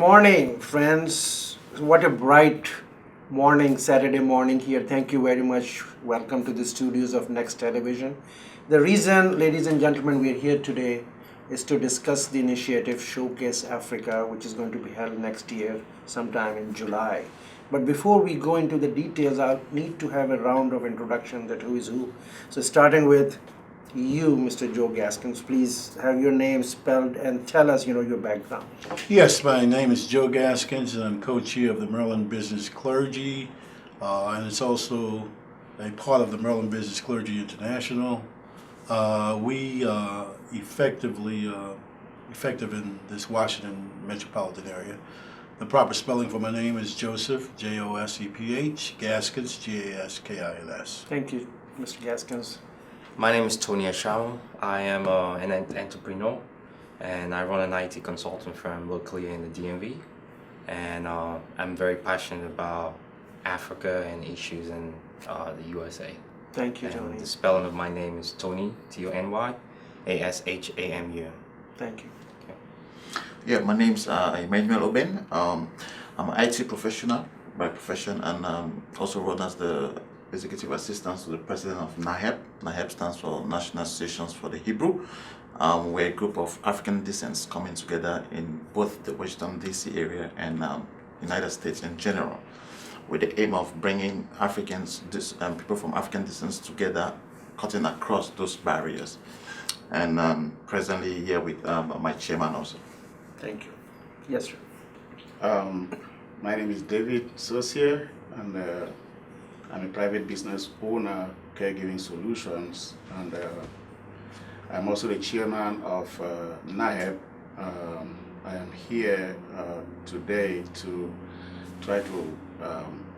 morning, friends. What a bright morning, Saturday morning here. Thank you very much. Welcome to the studios of Next Television. The reason, ladies and gentlemen, we are here today is to discuss the initiative Showcase Africa, which is going to be held next year, sometime in July. But before we go into the details, I'll need to have a round of introduction that who is who. So starting with you, Mr. Joe Gaskins, please have your name spelled and tell us, your background. Yes, my name is Joe Gaskins, and I'm co-chair of the Maryland Business Clergy, and it's also a part of the Maryland Business Clergy International. We effective in this Washington metropolitan area. The proper spelling for my name is Joseph, Joseph, Gaskins, Gaskins. Thank you, Mr. Gaskins. My name is Tony Asham. I am an entrepreneur, and I run an IT consulting firm locally in the DMV. And I'm very passionate about Africa and issues in the USA. Thank you, and Tony. The spelling of my name is Tony, Tony, Ashamu. Thank you. Okay. Yeah, my name's Emmanuel Oben. I'm an IT professional by profession, and also run as the executive assistant to the president of NAHEP. NAHEP stands for National Associations for the Hebrew. We're a group of African descents coming together in both the Washington DC area and United States in general, with the aim of bringing people from African descents together, cutting across those barriers. And presently here with my chairman also. Thank you. Yes, sir. My name is David Saucier, and I'm a private business owner, Caregiving Solutions, and I'm also the chairman of NAHEP. I am here today to try to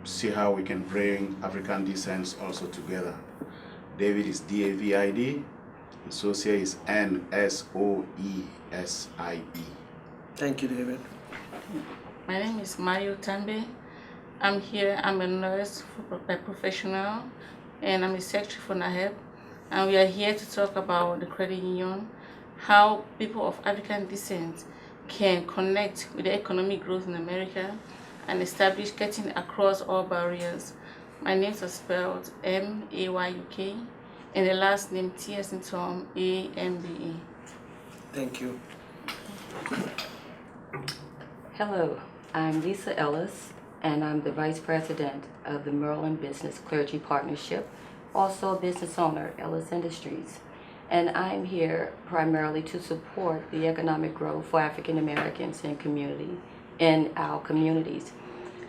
see how we can bring African descents also together. David is DAVID, and Saucier is NSOESIE. Thank you, David. My name is Mario Tambe. I'm here, I'm a nurse by professional, and I'm a secretary for NAHEP. And we are here to talk about the credit union, how people of African descent can connect with the economic growth in America and establish getting across all barriers. My names are spelled M-A-Y-U-K, and the last name T as in Tom, A-M-B-E. Thank you. Hello, I'm Lisa Ellis, and I'm the Vice President of the Maryland Business Clergy Partnership, also a business owner, Ellis Industries. And I'm here primarily to support the economic growth for African Americans in our communities.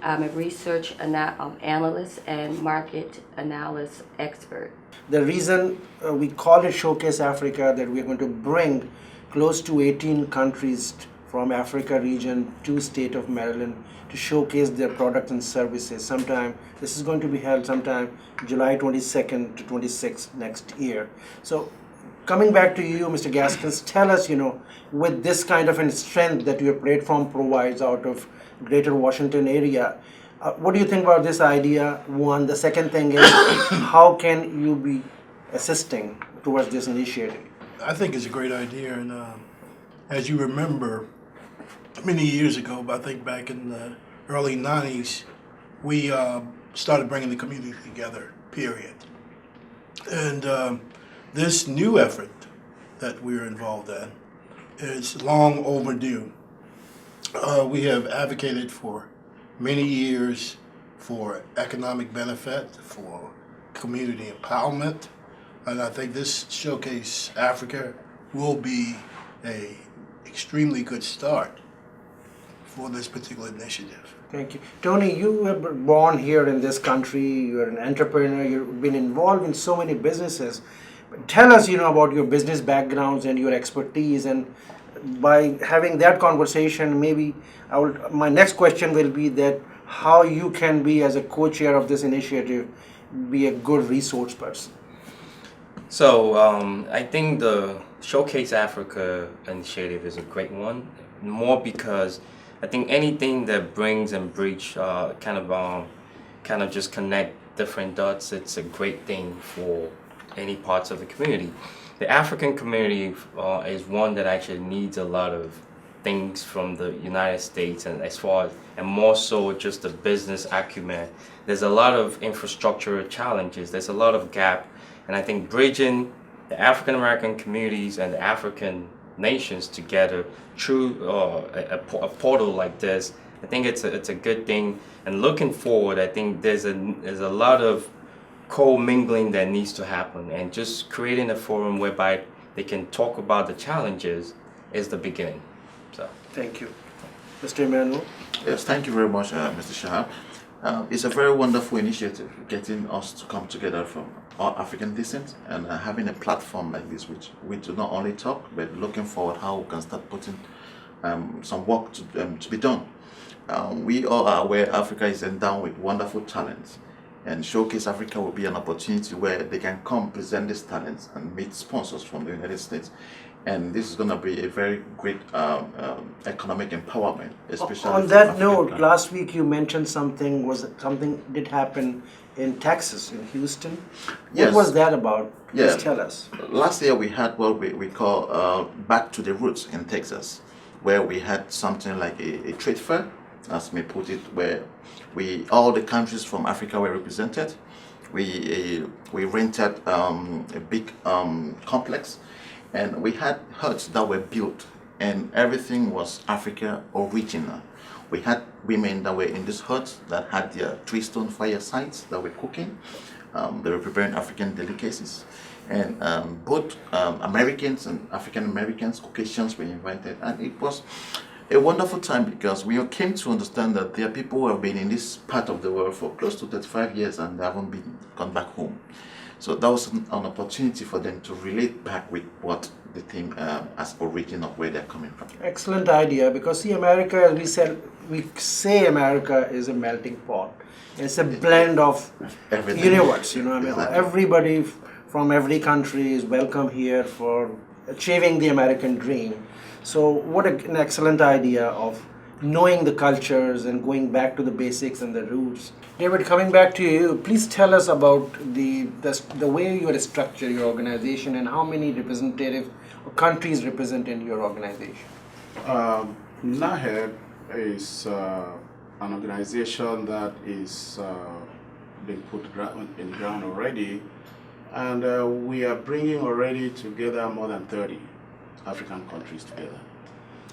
I'm a research analyst and market analysis expert. The reason we call it Showcase Africa, that we're going to bring close to 18 countries from Africa region to state of Maryland to showcase their products and services. This is going to be held sometime July 22nd to 26th next year. So coming back to you, Mr. Gaskins, tell us, with this kind of a strength that your platform provides out of Greater Washington area, what do you think about this idea? One, the second thing is, how can you be assisting towards this initiative? I think it's a great idea, and as you remember, many years ago, I think back in the early 90s, we started bringing the community together, period. And this new effort that we're involved in is long overdue. We have advocated for many years for economic benefit, for community empowerment, and I think this Showcase Africa will be a extremely good start for this particular initiative. Thank you. Tony, you were born here in this country, you're an entrepreneur, you've been involved in so many businesses. Tell us, about your business backgrounds and your expertise, and by having that conversation, maybe my next question will be that how you can be, as a co-chair of this initiative, be a good resource person. So I think the Showcase Africa initiative is a great one, more because I think anything that brings and bridge kind of just connect different dots, it's a great thing for any parts of the community. The African community is one that actually needs a lot of things from the United States, and as far as, and more so just the business acumen. There's a lot of infrastructural challenges. There's a lot of gap, and I think bridging the African American communities and the African nations together through a portal like this, I think it's a good thing. And looking forward, I think there's a lot of co-mingling that needs to happen, and just creating a forum whereby they can talk about the challenges is the beginning. So Thank you. Mr. Emmanuel? Yes, thank you very much, Mr. Shahab. It's a very wonderful initiative, getting us to come together from all African descent, and having a platform like this, which we do not only talk, but looking forward how we can start putting some work to be done. We all are aware Africa is endowed with wonderful talents, and Showcase Africa will be an opportunity where they can come present these talents and meet sponsors from the United States. And this is going to be a very great economic empowerment, especially On for that African note, countries. last week you mentioned something did happen in Texas, in Houston. Yes. What was that about? Yeah. Please tell us. Last year we had what we call Back to the Roots in Texas, where we had something like a trade fair, as we put it, where all the countries from Africa were represented. We rented a big complex, and we had huts that were built, and everything was Africa original. We had women that were in these huts that had their 3-stone firesides that were cooking. They were preparing African delicacies. And both Americans and African Americans, Caucasians were invited. And it was a wonderful time, because we came to understand that there are people who have been in this part of the world for close to 35 years and they haven't gone back home. So that was an opportunity for them to relate back with what the thing as origin of where they're coming from. Excellent idea, because see, America, as we say America is a melting pot. It's a blend of Everything. universe, I mean, Exactly. everybody from every country is welcome here for achieving the American dream. So what an excellent idea of knowing the cultures and going back to the basics and the roots. David, coming back to you, please tell us about the way you structure your organization and how many representative countries represent in your organization. NAHEB is an organization that is been put in ground already, and we are bringing already together more than 30 African countries together.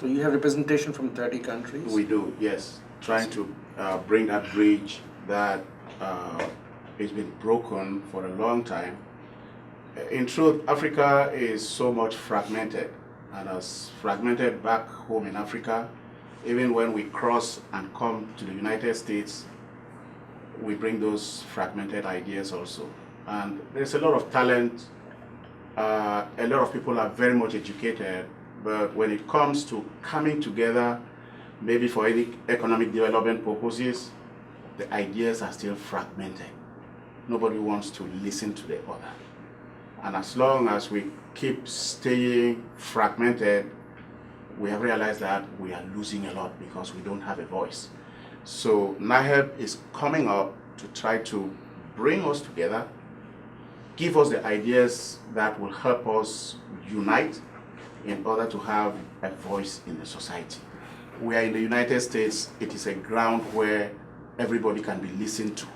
So you have representation from 30 countries? We do, yes. Trying to bring that bridge that has been broken for a long time. In truth, Africa is so much fragmented, and as fragmented back home in Africa, even when we cross and come to the United States, we bring those fragmented ideas also. And there's a lot of talent. A lot of people are very much educated, but when it comes to coming together, maybe for any economic development purposes, the ideas are still fragmented. Nobody wants to listen to the other. And as long as we keep staying fragmented, we have realized that we are losing a lot because we don't have a voice. So NAHEB is coming up to try to bring us together, give us the ideas that will help us unite in order to have a voice in the society. We are in the United States. It is a ground where everybody can be listened to.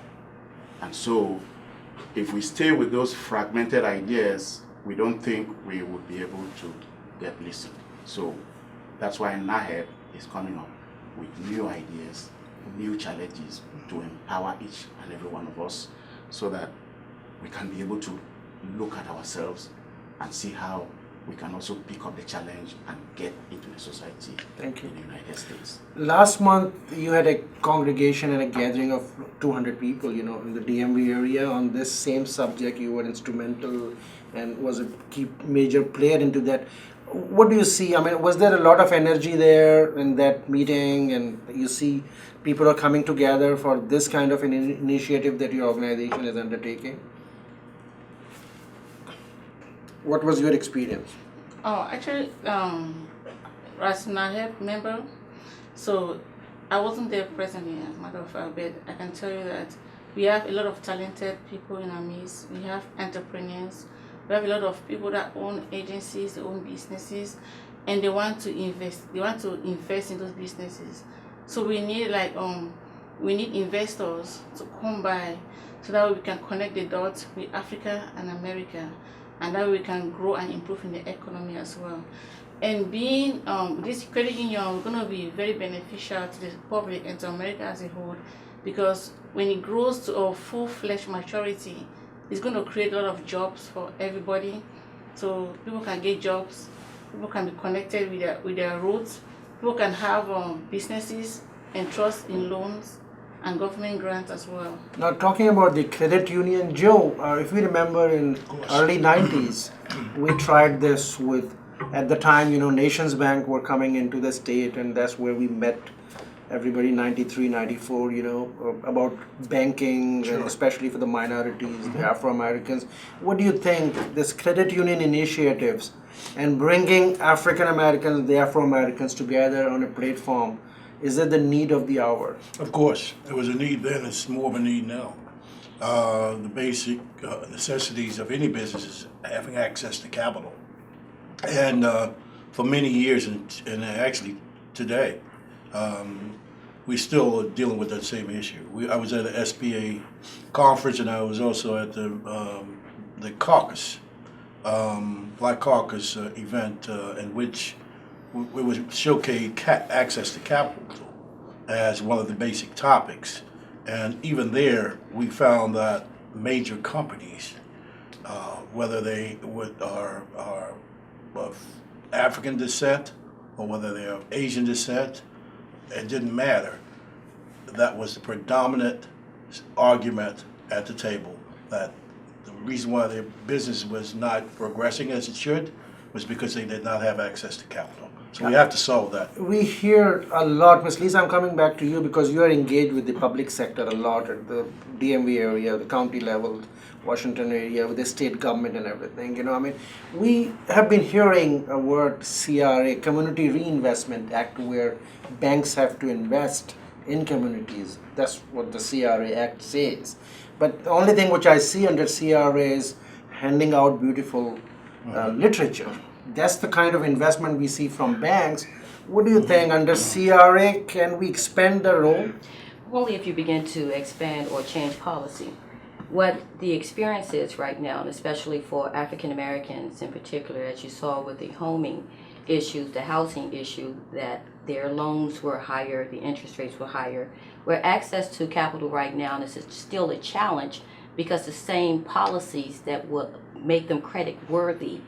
And so if we stay with those fragmented ideas, we don't think we would be able to get listened. So that's why NAHEB is coming up with new ideas, new challenges to empower each and every one of us so that we can be able to look at ourselves and see how we can also pick up the challenge and get into the society Thank you. in the United States. Last month, you had a congregation and a gathering of 200 people, in the DMV area on this same subject. You were instrumental and was a key major player into that. What do you see? I mean, was there a lot of energy there in that meeting, and you see people are coming together for this kind of an initiative that your organization is undertaking? What was your experience? Oh, actually, as NAHEB member, so I wasn't there presently, as a matter of fact, but I can tell you that we have a lot of talented people in our midst. We have entrepreneurs. We have a lot of people that own agencies, they own businesses, and they want to invest. They want to invest in those businesses. So we need investors to come by, so that we can connect the dots with Africa and America, and that we can grow and improve in the economy as well. And being this credit union, we're going to be very beneficial to the public and to America as a whole, because when it grows to a full-fledged maturity, it's going to create a lot of jobs for everybody. So people can get jobs, people can be connected with their roots, people can have businesses and trust in loans and government grants as well. Now, talking about the credit union, Joe, if we remember in early 90s, we tried this with, at the time, Nations Bank were coming into the state, and that's where we met everybody, 93, 94, about banking, and especially for the minorities, the Afro-Americans. What do you think, this credit union initiatives and bringing African Americans, the Afro-Americans together on a platform, is it the need of the hour? Of course, there was a need then, it's more of a need now. The basic necessities of any business is having access to capital. And for many years, and actually today, we still are dealing with that same issue. I was at an SBA conference, and I was also at the caucus, Black Caucus event, in which we would showcase access to capital as one of the basic topics. And even there, we found that major companies, whether they are of African descent or whether they're of Asian descent, it didn't matter. That was the predominant argument at the table, that the reason why their business was not progressing as it should was because they did not have access to capital. So we have to solve that. We hear a lot, Ms. Lisa, I'm coming back to you because you are engaged with the public sector a lot at the DMV area, the county level, Washington area, with the state government and everything. We have been hearing a word CRA, Community Reinvestment Act, where banks have to invest in communities. That's what the CRA Act says. But the only thing which I see under CRA is handing out beautiful literature. That's the kind of investment we see from banks. What do you think under CRA? Can we expand the role? Only if you begin to expand or change policy. What the experience is right now, and especially for African Americans in particular, as you saw with the homing issues, the housing issue, that their loans were higher, the interest rates were higher, where access to capital right now is still a challenge because the same policies that will make them credit worthy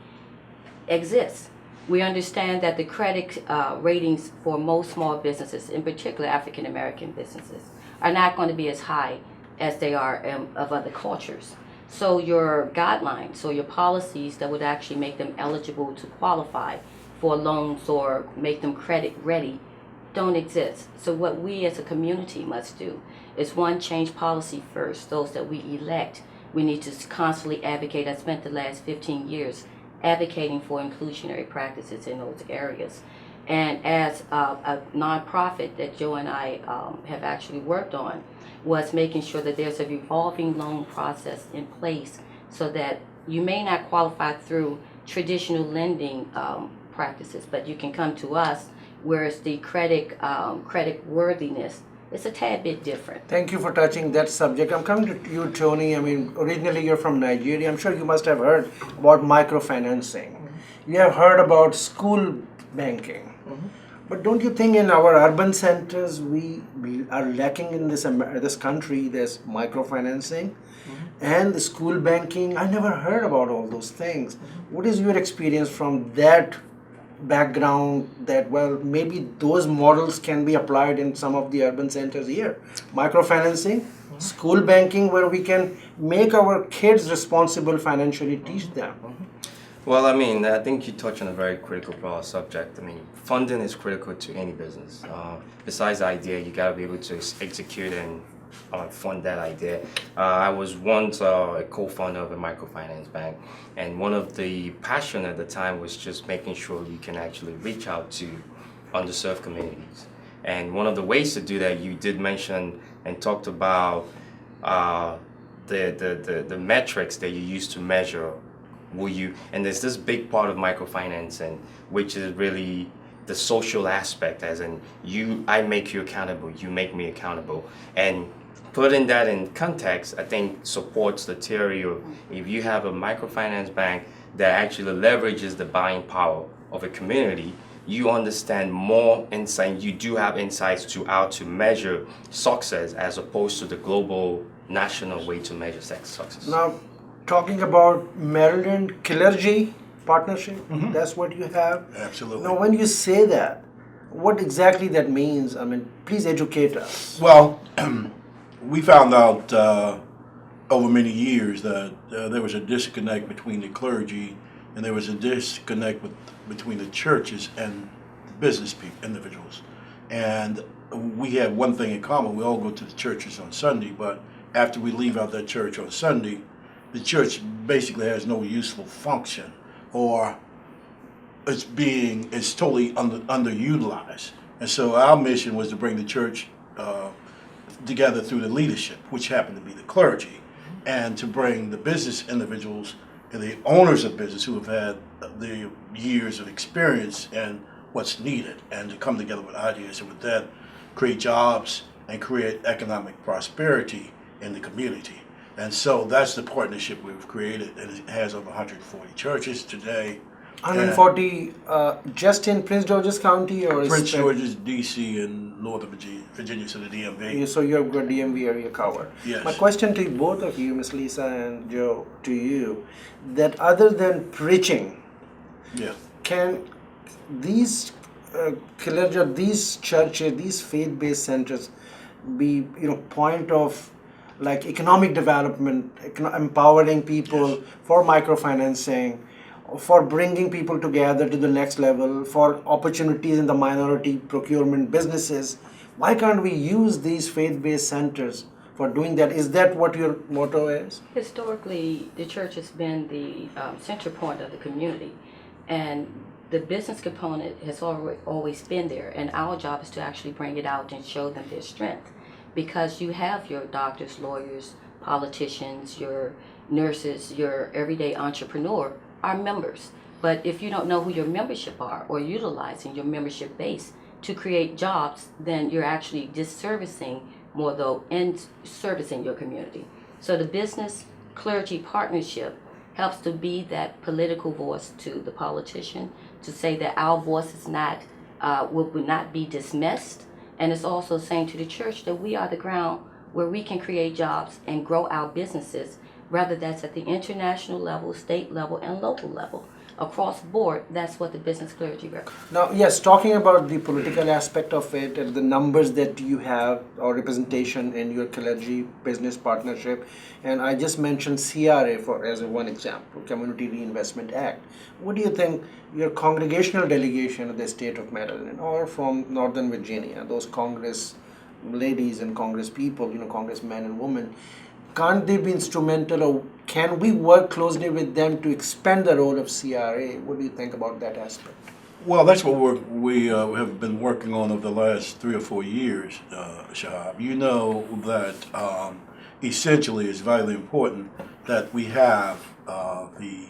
exists. We understand that the credit ratings for most small businesses, in particular African American businesses, are not going to be as high as they are of other cultures. So your guidelines, so your policies that would actually make them eligible to qualify for loans or make them credit ready don't exist. So what we as a community must do is, one, change policy first. Those that we elect, we need to constantly advocate. I spent the last 15 years advocating for inclusionary practices in those areas. And as a nonprofit that Joe and I have actually worked on, was making sure that there's a revolving loan process in place so that you may not qualify through traditional lending practices, but you can come to us, whereas the credit worthiness is a tad bit different. Thank you for touching that subject. I'm coming to you, Tony. Originally you're from Nigeria. I'm sure you must have heard about microfinancing. You have heard about school banking. But don't you think in our urban centers we are lacking in this country, this microfinancing and the school banking? I never heard about all those things. What is your experience from that background, that maybe those models can be applied in some of the urban centers here? Microfinancing, school banking, where we can make our kids responsible financially, teach them. Well, I think you touch on a very critical subject. Funding is critical to any business. Besides the idea, you got to be able to execute and fund that idea. I was once a co-founder of a microfinance bank, and one of the passion at the time was just making sure you can actually reach out to underserved communities. And one of the ways to do that, you did mention and talked about the metrics that you use to measure will you? And there's this big part of microfinancing, which is really the social aspect, as in I make you accountable, you make me accountable. And putting that in context, I think supports the theory of if you have a microfinance bank that actually leverages the buying power of a community, you understand more insight, you do have insights to how to measure success as opposed to the global national way to measure success. Now, talking about Maryland clergy partnership, that's what you have? Absolutely. Now, when you say that, what exactly that means? I mean, please educate us. Well, we found out over many years that there was a disconnect between the clergy, and there was a disconnect between the churches and business people, individuals. And we have one thing in common: we all go to the churches on Sunday, but after we leave out that church on Sunday, the church basically has no useful function, or it's totally underutilized. And so our mission was to bring the church together through the leadership, which happened to be the clergy, and to bring the business individuals and the owners of business who have had the years of experience and what's needed, and to come together with ideas, and with that create jobs and create economic prosperity in the community. And so that's the partnership we've created, and it has over 140 churches today. 140 just in Prince George's County, or Prince George's, D.C., and Northern Virginia, so the DMV. So you have got DMV area covered. Yes. My question to both of you, Miss Lisa and Joe, to you, that other than preaching, Yeah. can these these churches, these faith-based centers, be point of like economic development, empowering people Yes. for microfinancing, for bringing people together to the next level, for opportunities in the minority procurement businesses? Why can't we use these faith-based centers for doing that? Is that what your motto is? Historically, the church has been the center point of the community, and the business component has always been there, and our job is to actually bring it out and show them their strength, because you have your doctors, lawyers, politicians, your nurses, your everyday entrepreneur are members. But if you don't know who your membership are, or utilizing your membership base to create jobs, then you're actually disservicing more though in servicing your community. So the business clergy partnership helps to be that political voice to the politician, to say that our voice is not will not be dismissed. And it's also saying to the church that we are the ground where we can create jobs and grow our businesses, whether that's at the international level, state level, and local level. Across board, that's what the business clergy represents. Now, yes, talking about the political aspect of it and the numbers that you have or representation in your clergy business partnership, and I just mentioned CRA as one example, Community Reinvestment Act. What do you think your congregational delegation of the state of Maryland or from Northern Virginia, those Congress ladies and Congress people, congressmen and women, can't they be instrumental, or can we work closely with them to expand the role of CRA? What do you think about that aspect? Well, that's what we have been working on over the last 3 or 4 years, Shahab. You know that essentially it's vitally important that we have the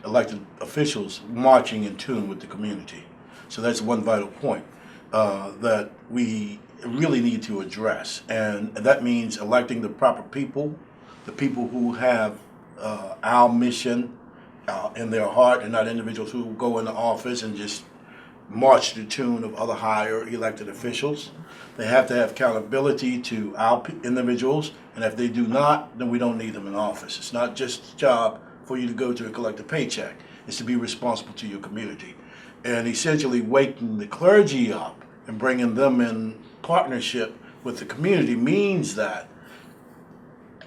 elected officials marching in tune with the community. So that's one vital point that we really need to address, and that means electing the proper people, the people who have our mission in their heart, and not individuals who go into office and just march to the tune of other higher elected officials. They have to have accountability to our individuals, and if they do not, then we don't need them in office. It's not just a job for you to go to and collect a paycheck. It's to be responsible to your community. And essentially waking the clergy up and bringing them in partnership with the community means that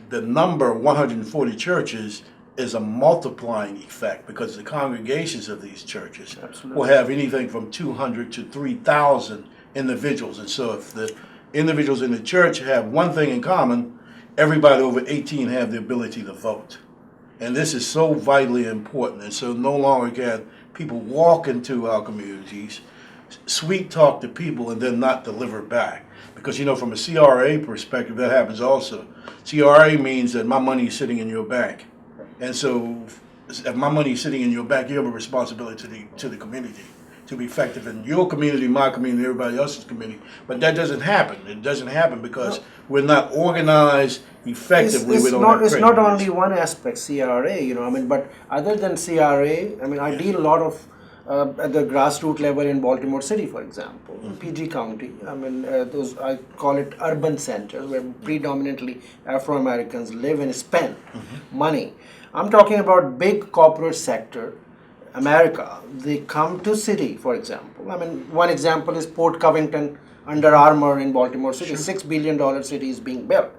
the number 140 churches is a multiplying effect, because the congregations of these churches will have anything from 200 to 3,000 individuals. And so if the individuals in the church have one thing in common, everybody over 18 have the ability to vote. And this is so vitally important. And so no longer can people walk into our communities, sweet talk to people, and then not deliver back. Because, from a CRA perspective, that happens also. CRA means that my money is sitting in your bank. And so if my money is sitting in your bank, you have a responsibility to the community to be effective in your community, my community, everybody else's community. But that doesn't happen. It doesn't happen because we're not organized effectively. We don't have It's not credit only one aspect, CRA, but other than CRA, I deal a lot of at the grassroots level in Baltimore City, for example, PG County. Those, I call it urban centers where predominantly Afro-Americans live and spend money. I'm talking about big corporate sector, America. They come to city, for example. One example is Port Covington, Under Armour in Baltimore City. $6 billion city is being built.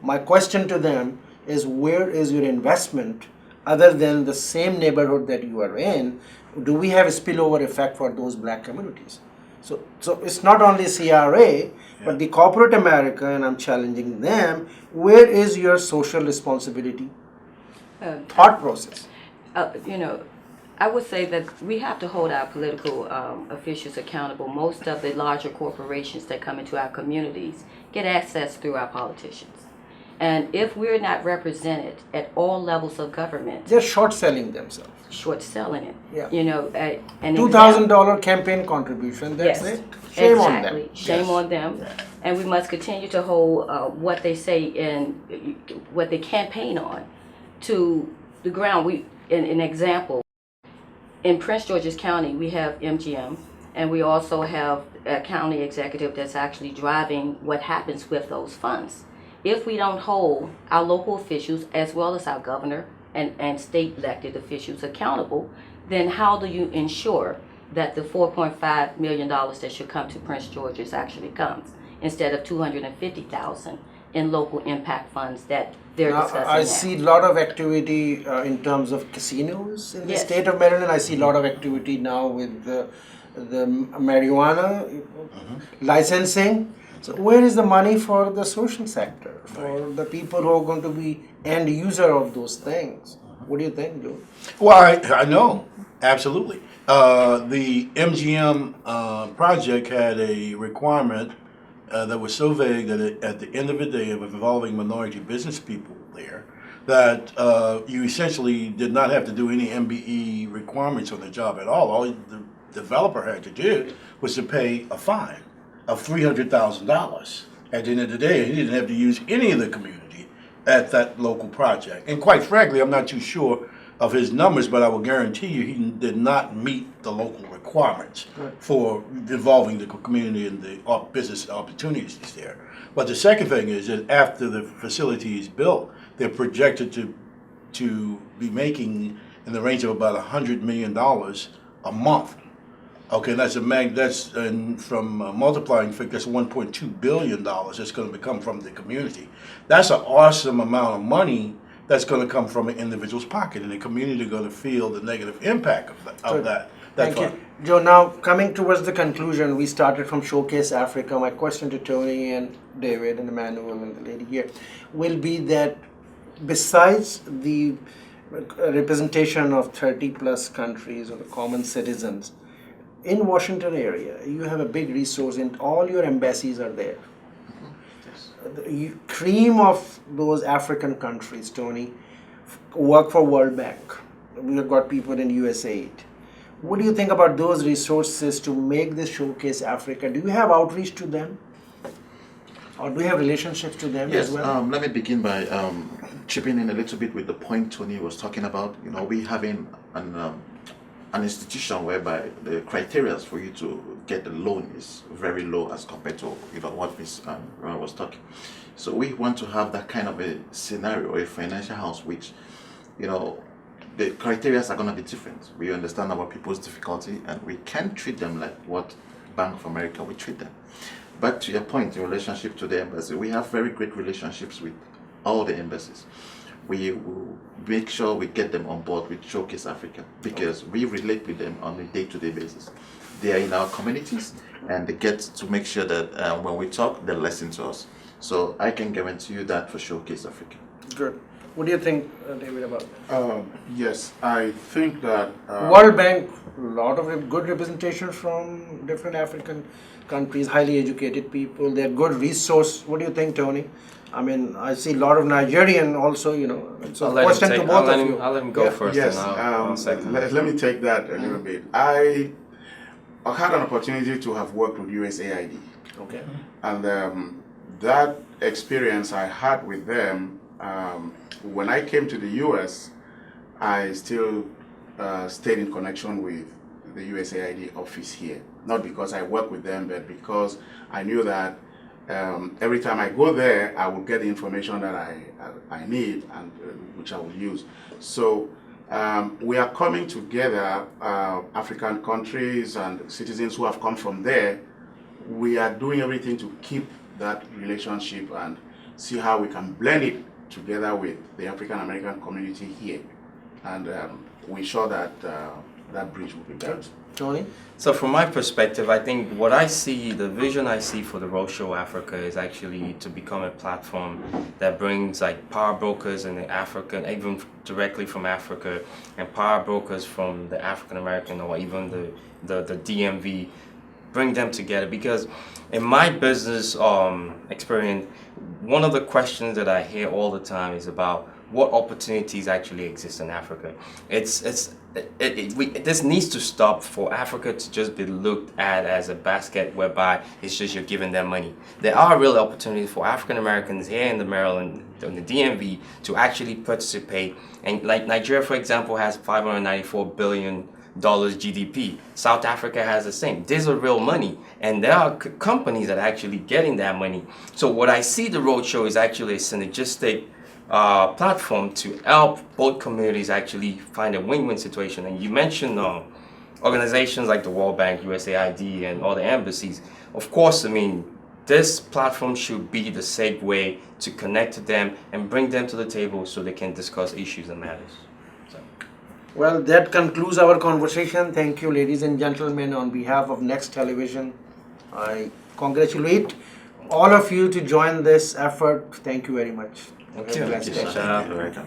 My question to them is, where is your investment other than the same neighborhood that you are in? Do we have a spillover effect for those black communities? So it's not only CRA, but the corporate America, and I'm challenging them, where is your social responsibility thought process? I would say that we have to hold our political officials accountable. Most of the larger corporations that come into our communities get access through our politicians. And if we're not represented at all levels of government, They're short selling themselves. short selling it. Yeah. An $2,000 campaign contribution, that's Yes, it. Shame on exactly. them. Shame on them. And we must continue to hold what they say and what they campaign on to the ground. An example, in Prince George's County, we have MGM, and we also have a county executive that's actually driving what happens with those funds. If we don't hold our local officials as well as our governor and state elected officials accountable, then how do you ensure that the $4.5 million that should come to Prince George's actually comes instead of $250,000 in local impact funds that they're discussing I now? see a lot of activity in terms of casinos in the Yes. state of Maryland. I see a lot of activity now with the marijuana licensing. So where is the money for the social sector, for the people who are going to be end user of those things? What do you think, Joe? Well, I know, absolutely. The MGM project had a requirement that was so vague that at the end of the day, of involving minority business people there, that you essentially did not have to do any MBE requirements on the job at all. All the developer had to do was to pay a fine of $300,000. At the end of the day, he didn't have to use any of the community at that local project. And quite frankly, I'm not too sure of his numbers, but I will guarantee you he did not meet the local requirements for involving the community and the business opportunities there. But the second thing is that after the facility is built, they're projected to be making in the range of about $100 million a month. Okay, that's from multiplying figure, that's $1.2 billion that's going to come from the community. That's an awesome amount of money that's going to come from an individual's pocket, and the community are going to feel the negative impact of that. Thank you. Joe, now coming towards the conclusion, we started from Showcase Africa. My question to Tony and David and Emmanuel and the lady here will be that besides the representation of 30 plus countries or the common citizens, in Washington area, you have a big resource and all your embassies are there. The cream of those African countries, Tony, work for World Bank. We have got people in USAID. What do you think about those resources to make this Showcase Africa? Do you have outreach to them? Or do you have relationships to them Yes, as well? let me begin by chipping in a little bit with the point Tony was talking about. We having an institution whereby the criteria for you to get a loan is very low as compared to what Ms. Ron was talking. So we want to have that kind of a scenario or a financial house which, the criteria are going to be different. We understand our people's difficulty and we can treat them like what Bank of America we treat them. But to your point in relationship to the embassy, we have very great relationships with all the embassies. We will make sure we get them on board with Showcase Africa because we relate with them on a day-to-day basis. They are in our communities and they get to make sure that when we talk, they listen to us. So I can guarantee you that for Showcase Africa. Good. What do you think, David, about that? Yes, I think that World Bank, a lot of good representation from different African countries, highly educated people. They're good resource. What do you think, Tony? I mean, I see a lot of Nigerian also. It's a question to both of you. I'll let him go Yeah. first, yes. and I'll second. Let me take that a little bit. I had an opportunity to have worked with USAID, Okay. and that experience I had with them. When I came to the US, I still stayed in connection with the USAID office here. Not because I work with them, but because I knew that every time I go there, I will get the information that I need and which I will use. So we are coming together, African countries and citizens who have come from there. We are doing everything to keep that relationship and see how we can blend it together with the African American community here, and we're sure that that bridge will be built. Tony? So from my perspective, I think what I see, the vision I see for the Roadshow Africa is actually to become a platform that brings like power brokers in the African, even directly from Africa, and power brokers from the African American or even the DMV, bring them together. Because in my business experience, one of the questions that I hear all the time is about what opportunities actually exist in Africa. This needs to stop for Africa to just be looked at as a basket whereby it's just you're giving them money. There are real opportunities for African Americans here in the Maryland, in the DMV, to actually participate. And like Nigeria, for example, has $594 billion GDP. South Africa has the same. These are real money, and there are companies that are actually getting that money. So what I see the Roadshow is actually a synergistic platform to help both communities actually find a win-win situation. And you mentioned organizations like the World Bank, USAID, and all the embassies. Of course, I mean, this platform should be the safe way to connect to them and bring them to the table so they can discuss issues and matters. So. Well, that concludes our conversation. Thank you, ladies and gentlemen. On behalf of Next Television, I congratulate all of you to join this effort. Thank you very much. Thank you. Have a blessed day. Shout out.